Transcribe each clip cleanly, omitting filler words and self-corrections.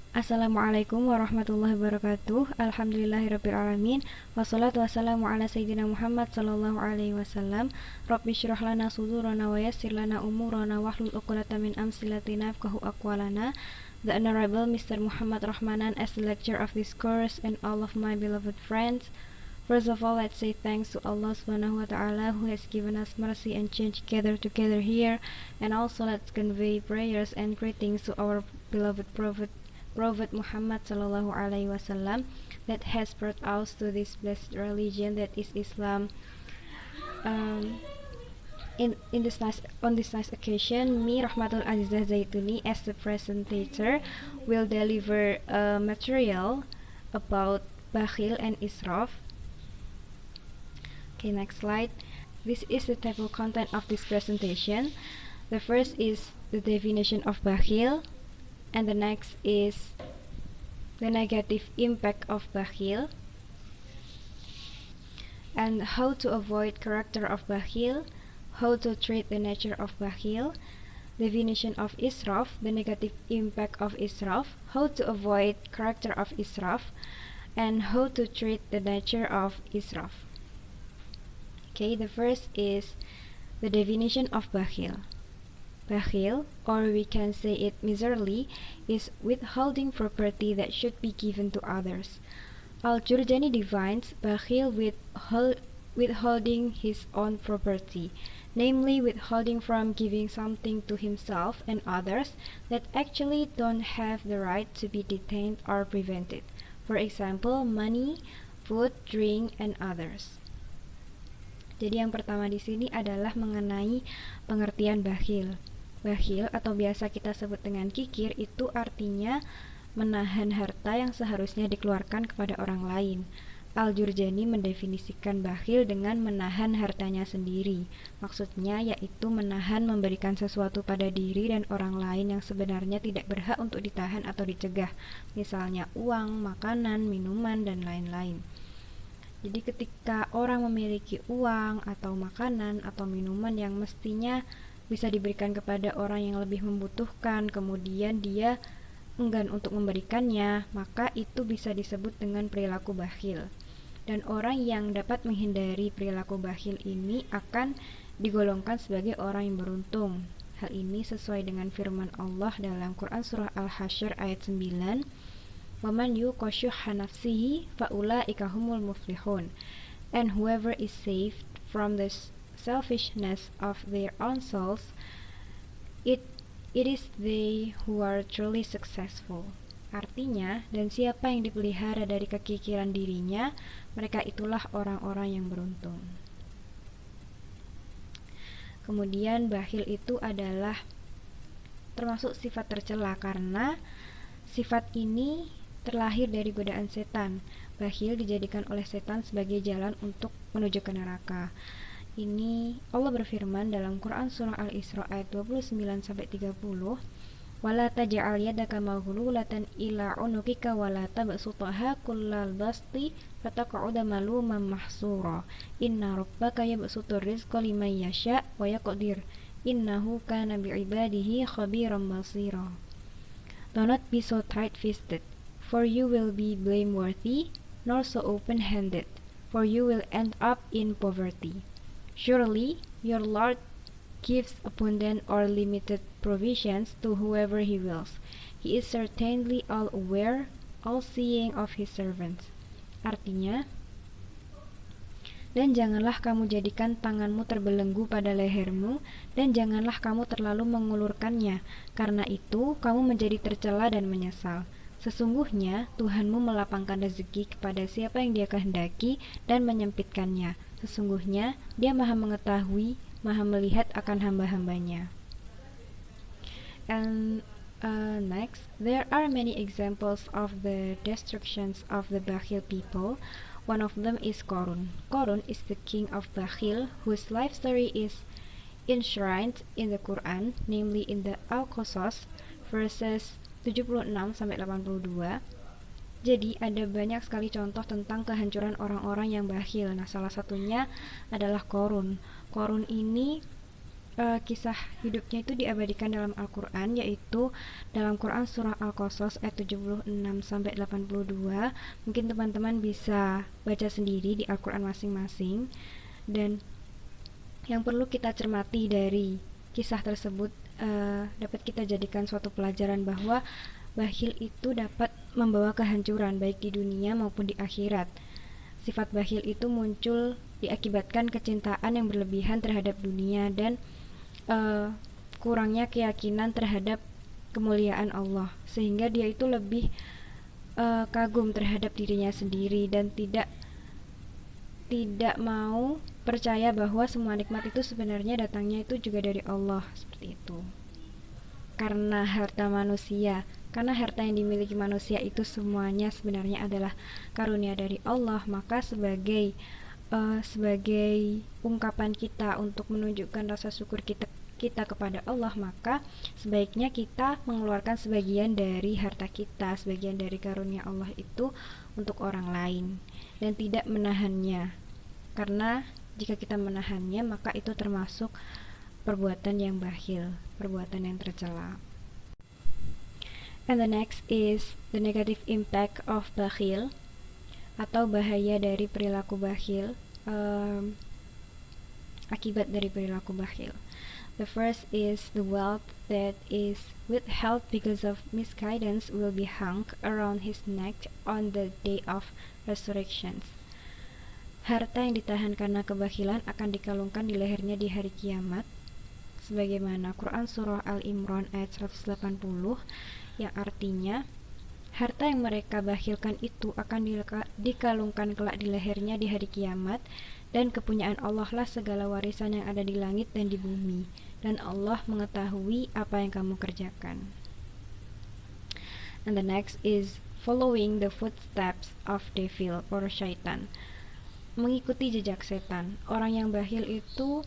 Assalamualaikum warahmatullahi wabarakatuh. Alhamdulillahirrabbilalamin. Wassalatu wassalamu ala sayyidina Muhammad sallallahu alaihi wasallam. Rabbi syrah lana sudurana wa yassir lana umurana wahlul 'uqdatam min amsilatina yafqahu aqwalana. The Honorable Mr. Muhammad Rahmanan as the lecturer of this course and all of my beloved friends. First of all, let's say thanks to Allah subhanahu wa ta'ala who has given us mercy and chance together here, and also let's convey prayers and greetings to our beloved Prophet Muhammad sallallahu alaihi wasallam that has brought us to this blessed religion that is Islam. Um, on this nice occasion, me Rahmatul Azizah Zaituni as the presenter will deliver a material about bakhil and israf. Okay, next slide. This is the table content of this presentation. The first is the definition of bakhil, and the next is the negative impact of bakhil, and how to avoid character of bakhil, how to treat the nature of bakhil, definition of israf, the negative impact of israf, how to avoid character of israf, and how to treat the nature of israf. Okay, the first is the definition of bakhil. Bakhil, or we can say it miserly, is withholding property that should be given to others. Al-Jurjani defines bakhil with withholding his own property, namely withholding from giving something to himself and others that actually don't have the right to be detained or prevented. For example, money, food, drink, and others. Jadi yang pertama di sini adalah mengenai pengertian bakhil. Bakhil atau biasa kita sebut dengan kikir itu artinya menahan harta yang seharusnya dikeluarkan kepada orang lain. Al-Jurjani mendefinisikan bakhil dengan menahan hartanya sendiri. Maksudnya yaitu menahan memberikan sesuatu pada diri dan orang lain yang sebenarnya tidak berhak untuk ditahan atau dicegah. Misalnya uang, makanan, minuman, dan lain-lain. Jadi ketika orang memiliki uang atau makanan atau minuman yang mestinya bisa diberikan kepada orang yang lebih membutuhkan, kemudian dia enggan untuk memberikannya, maka itu bisa disebut dengan perilaku bakhil. Dan orang yang dapat menghindari perilaku bakhil ini akan digolongkan sebagai orang yang beruntung. Hal ini sesuai dengan firman Allah dalam Quran surah Al-Hasyr ayat 9. وَمَنْ يُوقَ شُحَّ نَفْسِهِ فَأُولَئِكَ هُمُ الْمُفْلِحُونَ. And whoever is saved from the selfishness of their own souls, it is they who are truly successful. Artinya, dan siapa yang dipelihara dari kekikiran dirinya, mereka itulah orang-orang yang beruntung. Kemudian bakhil itu adalah termasuk sifat tercela karena sifat ini terlahir dari godaan setan. Bakhil dijadikan oleh setan sebagai jalan untuk menuju ke neraka. Ini Allah berfirman dalam Quran surah Al-Isra ayat 29-30, "Wala taj'al yadaka maghlulatan ila 'unuqika wala tabsutha kullal basti fataq'uda maluman mahsura. Inna rabbaka yabsutur rizqa liman yasha' wa yaqdir. Innahu kana bi'ibadihi khabiran basira." Do not be so tight-fisted, for you will be blameworthy, nor so open-handed, for you will end up in poverty. Surely, your Lord gives abundant or limited provisions to whoever He wills. He is certainly all-aware, all-seeing of His servants. Artinya, dan janganlah kamu jadikan tanganmu terbelenggu pada lehermu, dan janganlah kamu terlalu mengulurkannya, karena itu kamu menjadi tercela dan menyesal. Sesungguhnya Tuhanmu melapangkan rezeki kepada siapa yang Dia kehendaki dan menyempitkannya. Sesungguhnya Dia Maha mengetahui, Maha melihat akan hamba-hambanya. And next, there are many examples of the destructions of the bakhil people. One of them is Qarun. Qarun is the king of Bakhil, whose life story is enshrined in the Quran, namely in the Al-Qasas verses 76-82. Jadi ada banyak sekali contoh tentang kehancuran orang-orang yang bakhil. Nah, salah satunya adalah Qarun. Qarun ini kisah hidupnya itu diabadikan dalam Al-Quran, yaitu dalam Quran surah Al-Qasas ayat 76 sampai 82. Mungkin teman-teman bisa baca sendiri di Al-Quran masing-masing. Dan yang perlu kita cermati dari kisah tersebut, dapat kita jadikan suatu pelajaran bahwa bakhil itu dapat membawa kehancuran baik di dunia maupun di akhirat. Sifat bakhil itu muncul diakibatkan kecintaan yang berlebihan terhadap dunia dan kurangnya keyakinan terhadap kemuliaan Allah, sehingga dia itu lebih kagum terhadap dirinya sendiri dan tidak mau percaya bahwa semua nikmat itu sebenarnya datangnya itu juga dari Allah, seperti itu. Karena harta yang dimiliki manusia itu semuanya sebenarnya adalah karunia dari Allah, maka sebagai ungkapan kita untuk menunjukkan rasa syukur kita kepada Allah, maka sebaiknya kita mengeluarkan sebagian dari harta kita, sebagian dari karunia Allah itu untuk orang lain dan tidak menahannya, karena jika kita menahannya maka itu termasuk perbuatan yang bakhil, perbuatan yang tercela. And the next is the negative impact of bakhil, atau bahaya dari perilaku bakhil, akibat dari perilaku bakhil. The first is the wealth that is withheld because of misguidance will be hung around his neck on the day of resurrection. Harta yang ditahan karena kebakhilan akan dikalungkan di lehernya di hari kiamat, sebagaimana Quran surah Al-Imran ayat 180, yang artinya harta yang mereka bakhilkan itu akan dikalungkan kelak di lehernya di hari kiamat, dan kepunyaan Allah lah segala warisan yang ada di langit dan di bumi, dan Allah mengetahui apa yang kamu kerjakan. And the next is following the footsteps of devil or syaitan, mengikuti jejak setan. Orang yang bakhil itu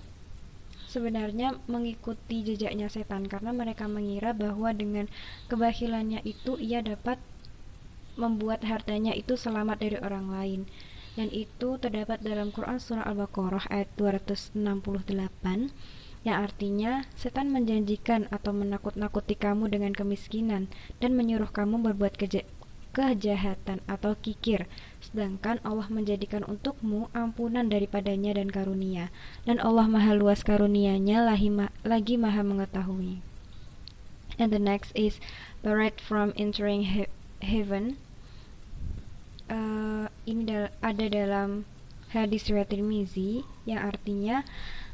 sebenarnya mengikuti jejaknya setan, karena mereka mengira bahwa dengan kebakhilannya itu ia dapat membuat hartanya itu selamat dari orang lain. Dan itu terdapat dalam Quran surah Al-Baqarah ayat 268, yang artinya setan menjanjikan atau menakut-nakuti kamu dengan kemiskinan dan menyuruh kamu berbuat kejahatan atau kikir, sedangkan Allah menjadikan untukmu ampunan daripadanya dan karunia, dan Allah maha luas karunianya lagi maha mengetahui. And the next is barred from entering heaven. Ini ada dalam hadis riwayat Tirmizi, yang artinya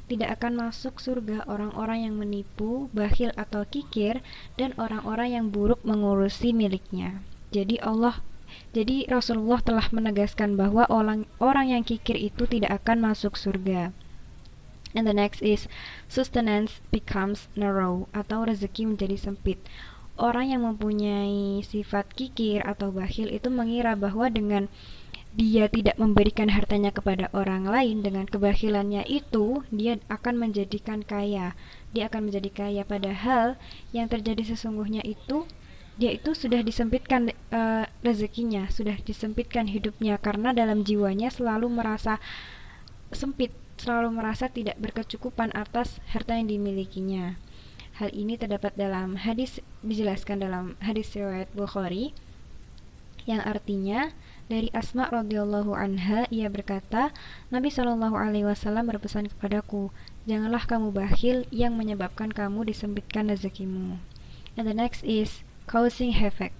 tidak akan masuk surga orang-orang yang menipu, bakhil atau kikir, dan orang-orang yang buruk mengurusi miliknya. Jadi Rasulullah telah menegaskan bahwa orang yang kikir itu tidak akan masuk surga. And the next is sustenance becomes narrow, atau rezeki menjadi sempit. Orang yang mempunyai sifat kikir atau bakhil itu mengira bahwa dengan dia tidak memberikan hartanya kepada orang lain, dengan kebakhilannya itu dia akan menjadi kaya, padahal yang terjadi sesungguhnya itu dia itu sudah disempitkan rezekinya, sudah disempitkan hidupnya, karena dalam jiwanya selalu merasa sempit, selalu merasa tidak berkecukupan atas harta yang dimilikinya. Hal ini terdapat dalam hadis, dijelaskan dalam hadis riwayat Bukhari, yang artinya dari Asma radhiyallahu anha, ia berkata, Nabi Shallallahu alaihi wasallam berpesan kepadaku, janganlah kamu bakhil yang menyebabkan kamu disempitkan rezekimu. And the next is causing havoc,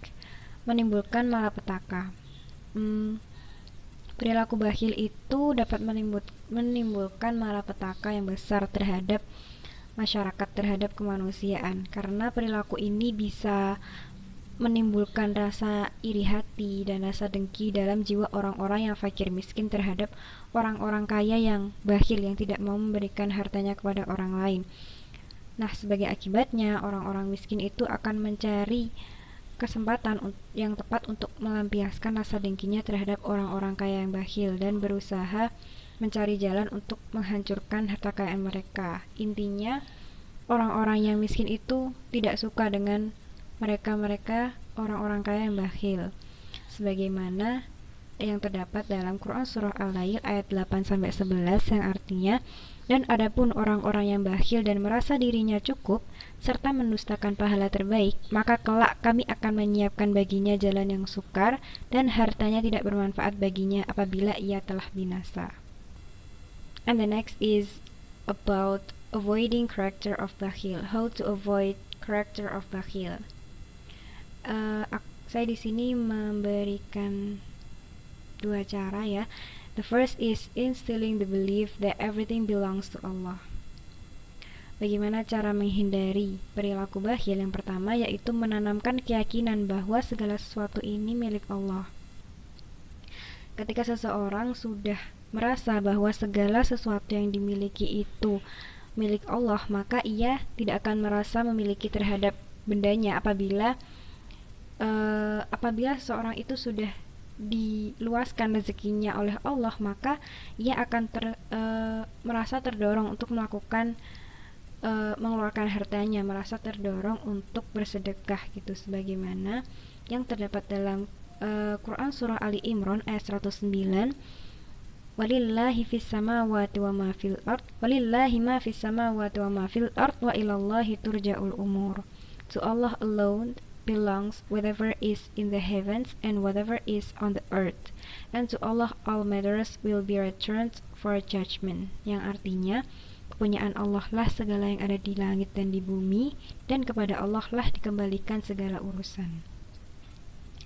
menimbulkan malapetaka. Perilaku bakhil itu dapat menimbulkan malapetaka yang besar terhadap masyarakat, terhadap kemanusiaan, karena perilaku ini bisa menimbulkan rasa iri hati dan rasa dengki dalam jiwa orang-orang yang fakir miskin terhadap orang-orang kaya yang bakhil, yang tidak mau memberikan hartanya kepada orang lain. Nah, sebagai akibatnya orang-orang miskin itu akan mencari kesempatan yang tepat untuk melampiaskan rasa dengkinya terhadap orang-orang kaya yang bakhil dan berusaha mencari jalan untuk menghancurkan harta kekayaan mereka. Intinya, orang-orang yang miskin itu tidak suka dengan mereka orang-orang kaya yang bakhil. Sebagaimana yang terdapat dalam Quran Surah Al-Lail ayat 8-11 yang artinya, dan adapun orang-orang yang bakhil dan merasa dirinya cukup serta mendustakan pahala terbaik, maka kelak kami akan menyiapkan baginya jalan yang sukar dan hartanya tidak bermanfaat baginya apabila ia telah binasa. And the next is about avoiding character of bakhil. How to avoid character of bakhil. Saya di sini memberikan dua cara ya. The first is instilling the belief that everything belongs to Allah. Bagaimana cara menghindari perilaku bakhil? Yang pertama yaitu menanamkan keyakinan bahwa segala sesuatu ini milik Allah. Ketika seseorang sudah merasa bahwa segala sesuatu yang dimiliki itu milik Allah, maka ia tidak akan merasa memiliki terhadap bendanya. Apabila seseorang itu sudah diluaskan rezekinya oleh Allah, maka ia akan merasa terdorong untuk mengeluarkan hartanya, merasa terdorong untuk bersedekah gitu, sebagaimana yang terdapat dalam Quran Surah Ali Imran ayat 109. Walillahi fis samawati wa ma fil ard, walillahi ma fis samawati wa ma fil ard, wa ilallahi turja'ul umur. To Allah alone belongs whatever is in the heavens and whatever is on the earth, and to Allah all matters will be returned for judgment. Yang artinya, kepunyaan Allah lah segala yang ada di langit dan di bumi, dan kepada Allah lah dikembalikan segala urusan.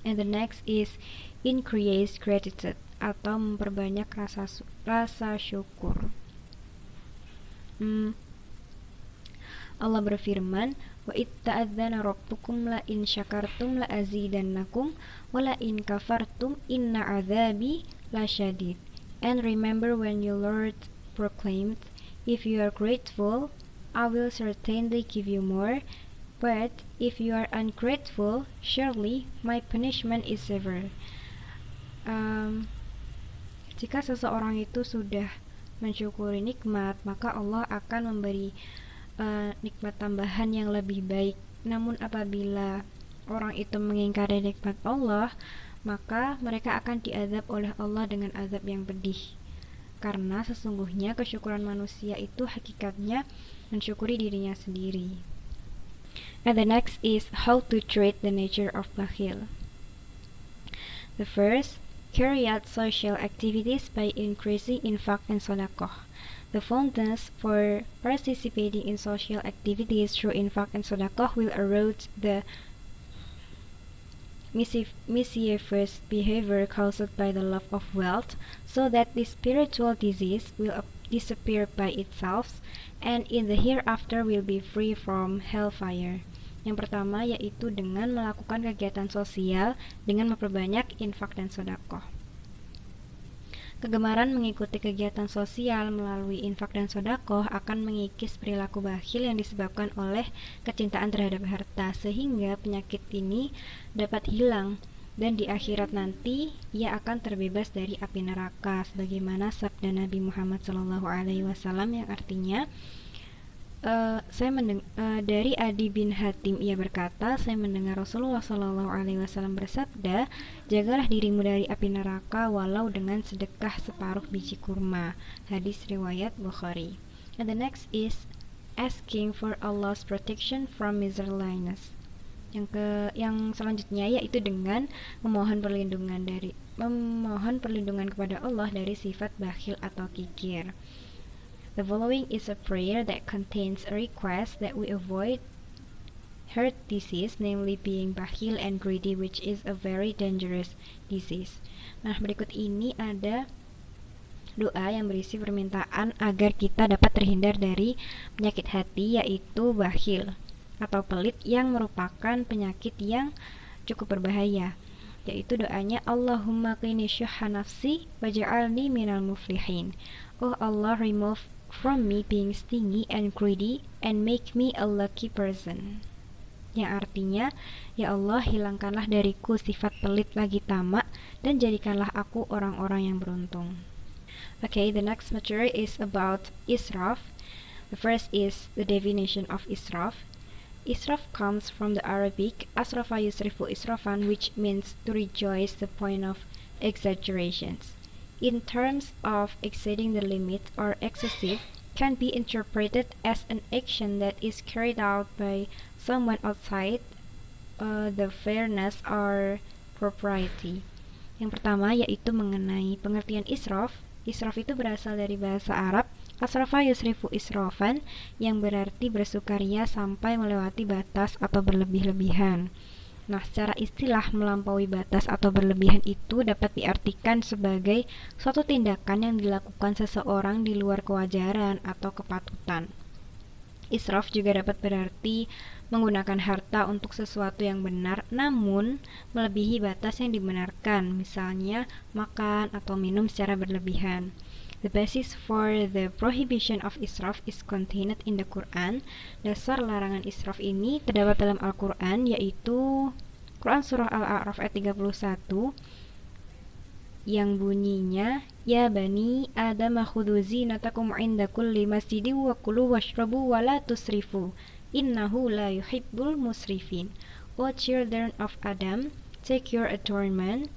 And the next is increase gratitude, atau memperbanyak rasa syukur. Allah berfirman, wa itta'adzana rabbukum la in syakartum la azidannakum wa la in kafartum inna adzabi lasyadid. And remember when your Lord proclaimed, if you are grateful, I will certainly give you more, but if you are ungrateful, surely my punishment is severe. Jika seseorang itu sudah mensyukuri nikmat, maka Allah akan memberi nikmat tambahan yang lebih baik. Namun apabila orang itu mengingkari nikmat Allah, maka mereka akan diazab oleh Allah dengan azab yang pedih. Karena sesungguhnya kesyukuran manusia itu hakikatnya mensyukuri dirinya sendiri. And the next is how to treat the nature of bakhil. The first, carry out social activities by increasing infaq and sadaqah. The fondness for participating in social activities through infaq and sadaqah will erode the mischievous behavior caused by the love of wealth, so that the spiritual disease will disappear by itself, and in the hereafter will be free from hellfire. Yang pertama yaitu dengan melakukan kegiatan sosial dengan memperbanyak infak dan sedekah. Kegemaran mengikuti kegiatan sosial melalui infak dan sedekah akan mengikis perilaku bakhil yang disebabkan oleh kecintaan terhadap harta, sehingga penyakit ini dapat hilang dan di akhirat nanti ia akan terbebas dari api neraka, sebagaimana sabda Nabi Muhammad SAW yang artinya, dari Adi bin Hatim ia berkata, saya mendengar Rasulullah SAW bersabda, jagalah dirimu dari api neraka walau dengan sedekah separuh biji kurma. Hadis riwayat Bukhari. And the next is asking for Allah's protection from miserliness. Yang selanjutnya yaitu dengan memohon perlindungan kepada Allah dari sifat bakhil atau kikir. The following is a prayer that contains a request that we avoid heart disease, namely being bakhil and greedy, which is a very dangerous disease. Nah, berikut ini ada doa yang berisi permintaan agar kita dapat terhindar dari penyakit hati, yaitu bakhil atau pelit, yang merupakan penyakit yang cukup berbahaya. Yaitu doanya, Allahumma qini syuhha nafsi waj'alni minal muflihin. Oh Allah, remove from me being stingy and greedy and make me a lucky person. Yang artinya, ya Allah, hilangkanlah dariku sifat pelit lagi tamak dan jadikanlah aku orang-orang yang beruntung. Okay, the next material is about israf. The first is the definition of israf. Israf comes from the Arabic asrafa yusrifu israfan, which means to rejoice the point of exaggerations. In terms of exceeding the limit or excessive, can be interpreted as an action that is carried out by someone outside the fairness or propriety. Yang pertama yaitu mengenai pengertian israf. Israf itu berasal dari bahasa Arab asrafa yusrifu israfan, yang berarti bersukaria sampai melewati batas atau berlebih-lebihan. Nah, secara istilah melampaui batas atau berlebihan itu dapat diartikan sebagai suatu tindakan yang dilakukan seseorang di luar kewajaran atau kepatutan. Israf juga dapat berarti menggunakan harta untuk sesuatu yang benar namun melebihi batas yang dibenarkan, misalnya makan atau minum secara berlebihan. The basis for the prohibition of israf is contained in the Quran. Dasar larangan israf ini terdapat dalam Al-Quran, yaitu Quran Surah Al-A'raf ayat 31 yang bunyinya, Ya bani Adam khudhu zinatakum inda kulli masjidin wa kulu washrabu wa la tusrifu innahu la yuhibbul musrifin. O children of Adam, take your adornment,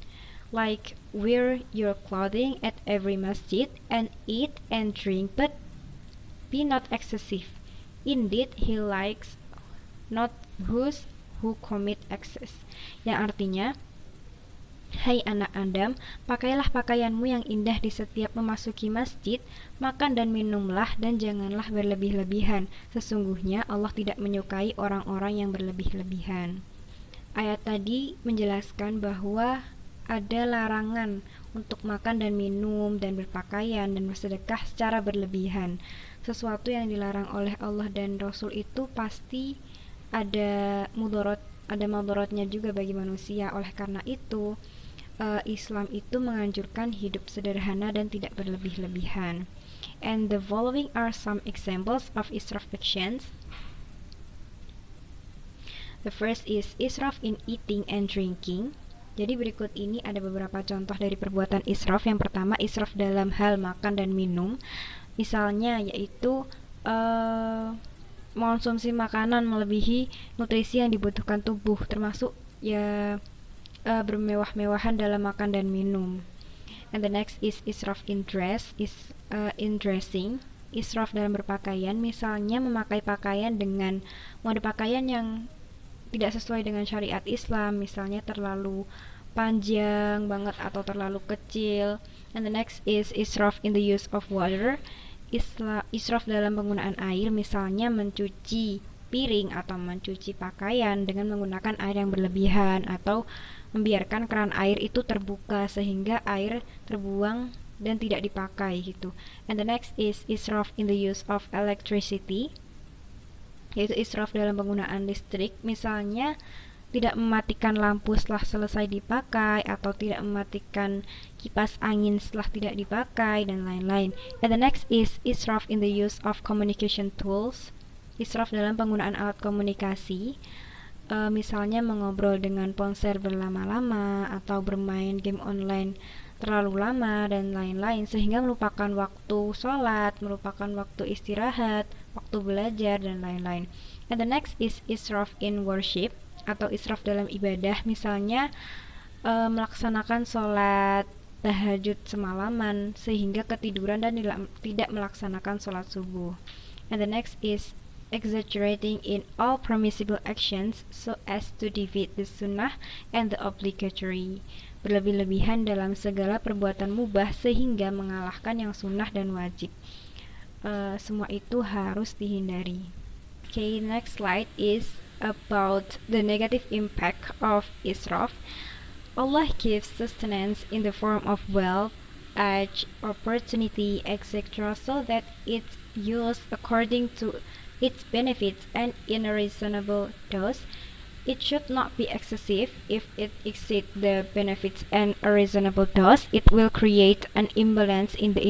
like wear your clothing at every masjid, and eat and drink, but be not excessive. Indeed, he likes not those who commit excess. Yang artinya, hai anak Adam, pakailah pakaianmu yang indah di setiap memasuki masjid, makan dan minumlah, dan janganlah berlebih-lebihan. Sesungguhnya Allah tidak menyukai orang-orang yang berlebih-lebihan. Ayat tadi menjelaskan bahwa ada larangan untuk makan dan minum dan berpakaian dan bersedekah secara berlebihan. Sesuatu yang dilarang oleh Allah dan Rasul itu pasti ada mudaratnya juga bagi manusia. Oleh karena itu Islam itu menganjurkan hidup sederhana dan tidak berlebih-lebihan. And the following are some examples of israf actions. The first is israf in eating and drinking. Jadi berikut ini ada beberapa contoh dari perbuatan israf. Yang pertama, israf dalam hal makan dan minum. Misalnya yaitu mengonsumsi makanan melebihi nutrisi yang dibutuhkan tubuh, termasuk ya bermewah-mewahan dalam makan dan minum. And the next is israf in dressing. Israf dalam berpakaian, misalnya memakai pakaian dengan mode pakaian yang tidak sesuai dengan syariat Islam, misalnya terlalu panjang banget atau terlalu kecil. And the next is israf in the use of water. Israf dalam penggunaan air, misalnya mencuci piring atau mencuci pakaian dengan menggunakan air yang berlebihan, atau membiarkan keran air itu terbuka sehingga air terbuang dan tidak dipakai gitu. And the next is israf in the use of electricity, yaitu israf dalam penggunaan listrik, misalnya tidak mematikan lampu setelah selesai dipakai, atau tidak mematikan kipas angin setelah tidak dipakai, dan lain-lain. And the next is israf in the use of communication tools. Israf dalam penggunaan alat komunikasi, misalnya mengobrol dengan ponsel berlama-lama, atau bermain game online terlalu lama, dan lain-lain, sehingga melupakan waktu sholat, melupakan waktu istirahat, waktu belajar, dan lain-lain. And the next is israf in worship, atau israf dalam ibadah, misalnya melaksanakan sholat tahajud semalaman sehingga ketiduran dan tidak melaksanakan sholat subuh. And the next is exaggerating in all permissible actions so as to defeat the sunnah and the obligatory. Berlebih-lebihan dalam segala perbuatan mubah sehingga mengalahkan yang sunnah dan wajib. Semua itu harus dihindari. Okay, next slide is about the negative impact of israf. Allah gives sustenance in the form of wealth, age, opportunity, etc., so that it's used according to its benefits and in a reasonable dose. It should not be excessive. If it exceeds the benefits and a reasonable dose, it will create an imbalance in the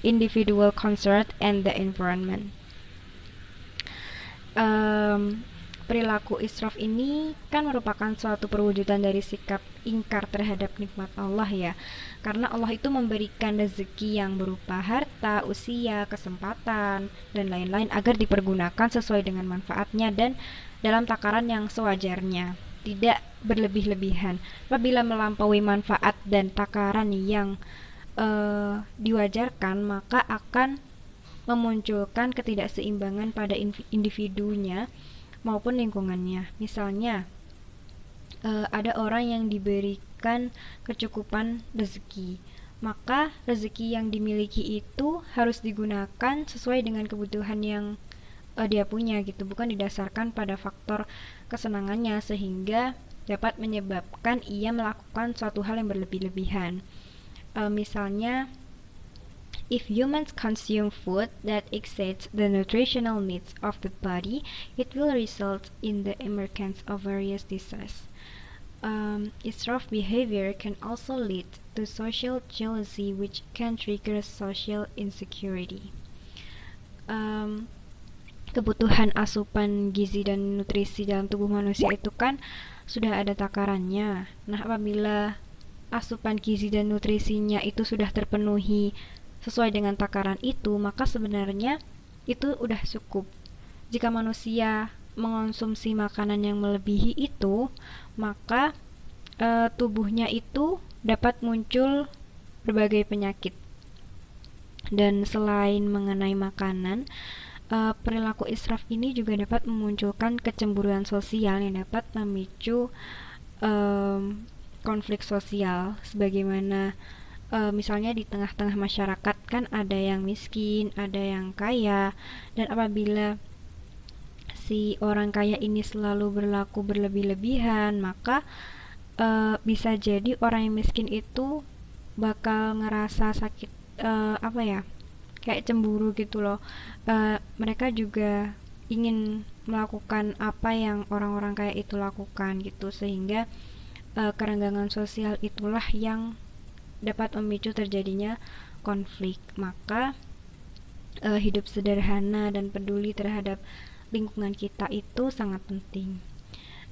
individual concerned and the environment. Perilaku israf ini kan merupakan suatu perwujudan dari sikap ingkar terhadap nikmat Allah ya. Karena Allah itu memberikan rezeki yang berupa harta, usia, kesempatan, dan lain-lain agar dipergunakan sesuai dengan manfaatnya dan dalam takaran yang sewajarnya. tidak berlebih-lebihan. Apabila melampaui manfaat dan takaran yang diwajarkan, maka akan memunculkan ketidakseimbangan pada individunya maupun lingkungannya. Misalnya, ada orang yang diberikan kecukupan rezeki, maka rezeki yang dimiliki itu harus digunakan sesuai dengan kebutuhan yang dia punya gitu, bukan didasarkan pada faktor kesenangannya sehingga dapat menyebabkan ia melakukan suatu hal yang berlebih-lebihan. Misalnya, if humans consume food that exceeds the nutritional needs of the body, it will result in the emergence of various diseases. Israf behavior can also lead to social jealousy, which can trigger social insecurity. Kebutuhan asupan gizi dan nutrisi dalam tubuh manusia itu kan sudah ada takarannya. Nah, apabila asupan gizi dan nutrisinya itu sudah terpenuhi sesuai dengan takaran itu, maka sebenarnya itu udah cukup. Jika manusia mengonsumsi makanan yang melebihi itu, maka tubuhnya itu dapat muncul berbagai penyakit. Dan selain mengenai makanan, perilaku israf ini juga dapat memunculkan kecemburuan sosial yang dapat memicu konflik sosial, sebagaimana misalnya di tengah-tengah masyarakat kan ada yang miskin, ada yang kaya, dan apabila si orang kaya ini selalu berlaku berlebih-lebihan, maka bisa jadi orang yang miskin itu bakal ngerasa sakit, kayak cemburu gitu loh. Mereka juga ingin melakukan apa yang orang-orang kaya itu lakukan gitu, sehingga kerenggangan sosial itulah yang dapat memicu terjadinya konflik. Maka hidup sederhana dan peduli terhadap lingkungan kita itu sangat penting.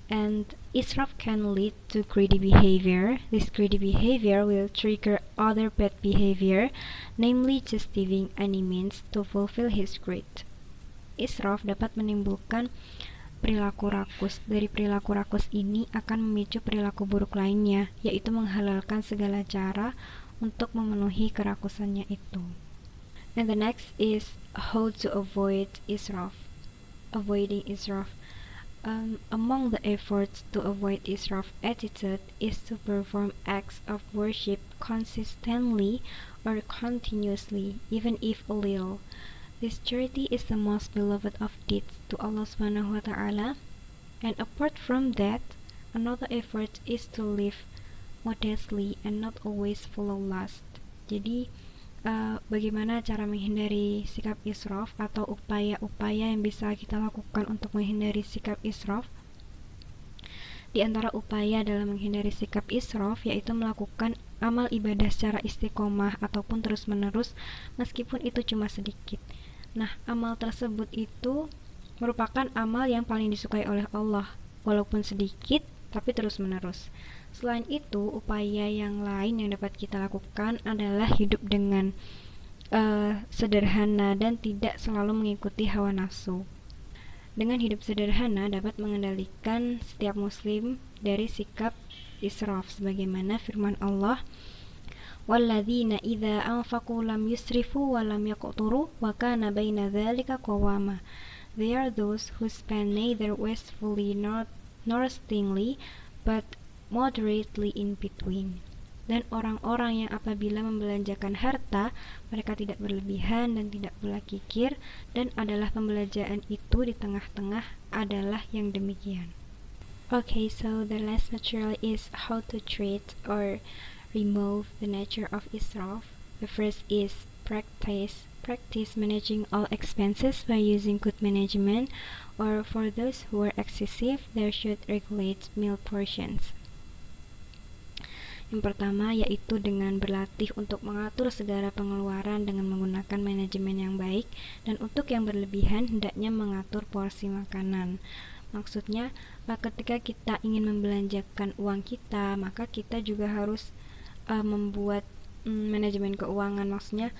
And israf can lead to greedy behavior. This greedy behavior will trigger other bad behavior, namely just giving any means to fulfill his greed. Israf dapat menimbulkan perilaku rakus. Dari perilaku rakus ini akan memicu perilaku buruk lainnya, yaitu menghalalkan segala cara untuk memenuhi kerakusannya itu. And the next is how to avoid israf. Avoiding israf. Among the efforts to avoid israf attitude is to perform acts of worship consistently or continuously, even if a little. This charity is the most beloved of deeds to Allah Subhanahu wa Ta'ala, and apart from that, another effort is to live modestly and not always follow lust. Jadi, bagaimana cara menghindari sikap israf atau upaya-upaya yang bisa kita lakukan untuk menghindari sikap israf? Di antara upaya dalam menghindari sikap israf yaitu melakukan amal ibadah secara istiqomah ataupun terus-menerus meskipun itu cuma sedikit. Nah, amal tersebut itu merupakan amal yang paling disukai oleh Allah, walaupun sedikit tapi terus-menerus. Selain itu, upaya yang lain yang dapat kita lakukan adalah hidup dengan sederhana dan tidak selalu mengikuti hawa nafsu. Dengan hidup sederhana dapat mengendalikan setiap muslim dari sikap israf, sebagaimana firman Allah, وَالَّذِينَ إِذَا أَنْفَقُوا لَمْ يُسْرِفُوا وَلَمْ يَقْتُرُوا وَكَانَ بَيْنَ ذَلِكَ قَوَامًا. They are those who spend neither wastefully nor stingy, but moderately in between. Dan orang-orang yang apabila membelanjakan harta, mereka tidak berlebihan dan tidak pula kikir, dan adalah pembelanjaan itu di tengah-tengah adalah yang demikian. Okay, so the last material is how to treat or remove the nature of israf. The first is practice managing all expenses by using good management, or for those who are excessive, they should regulate meal portions. Yang pertama yaitu dengan berlatih untuk mengatur segala pengeluaran dengan menggunakan manajemen yang baik, dan untuk yang berlebihan hendaknya mengatur porsi makanan. Maksudnya, ketika kita ingin membelanjakan uang kita, maka kita juga harus membuat manajemen keuangan. Maksudnya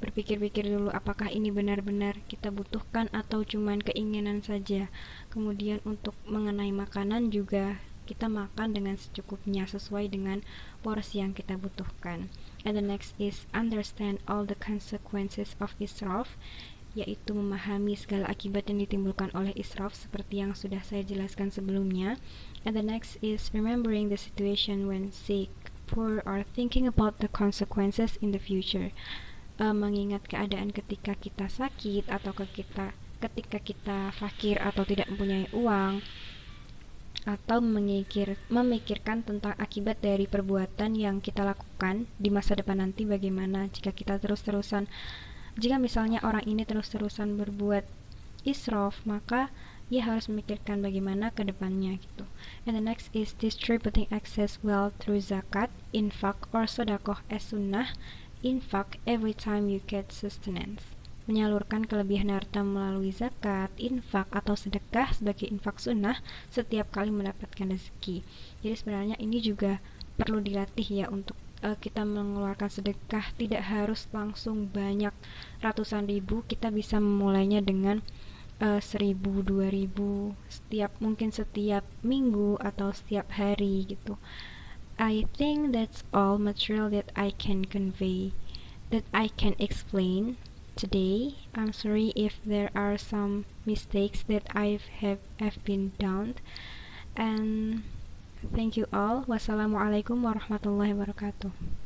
berpikir-pikir dulu apakah ini benar-benar kita butuhkan atau cuman keinginan saja. Kemudian untuk mengenai makanan juga kita makan dengan secukupnya sesuai dengan porsi yang kita butuhkan. And the next is understand all the consequences of israf, yaitu memahami segala akibat yang ditimbulkan oleh israf seperti yang sudah saya jelaskan sebelumnya. And the next is remembering the situation when sick, poor, or thinking about the consequences in the future. Mengingat keadaan ketika kita sakit atau ketika kita fakir atau tidak mempunyai uang, atau memikirkan tentang akibat dari perbuatan yang kita lakukan di masa depan nanti bagaimana jika misalnya orang ini terus-terusan berbuat israf, maka ia harus memikirkan bagaimana ke depannya gitu. And the next is distributing excess wealth through zakat, infak, or sodakoh as sunnah. Infak every time you get sustenance. Menyalurkan kelebihan harta melalui zakat, infak, atau sedekah sebagai infak sunnah setiap kali mendapatkan rezeki. Jadi sebenarnya ini juga perlu dilatih ya untuk kita mengeluarkan sedekah. Tidak harus langsung banyak ratusan ribu, kita bisa memulainya dengan 1.000, 2.000 mungkin setiap minggu atau setiap hari gitu. I think that's all material that I can explain today. I'm sorry if there are some mistakes that have been done. And thank you all. Wassalamualaikum warahmatullahi wabarakatuh.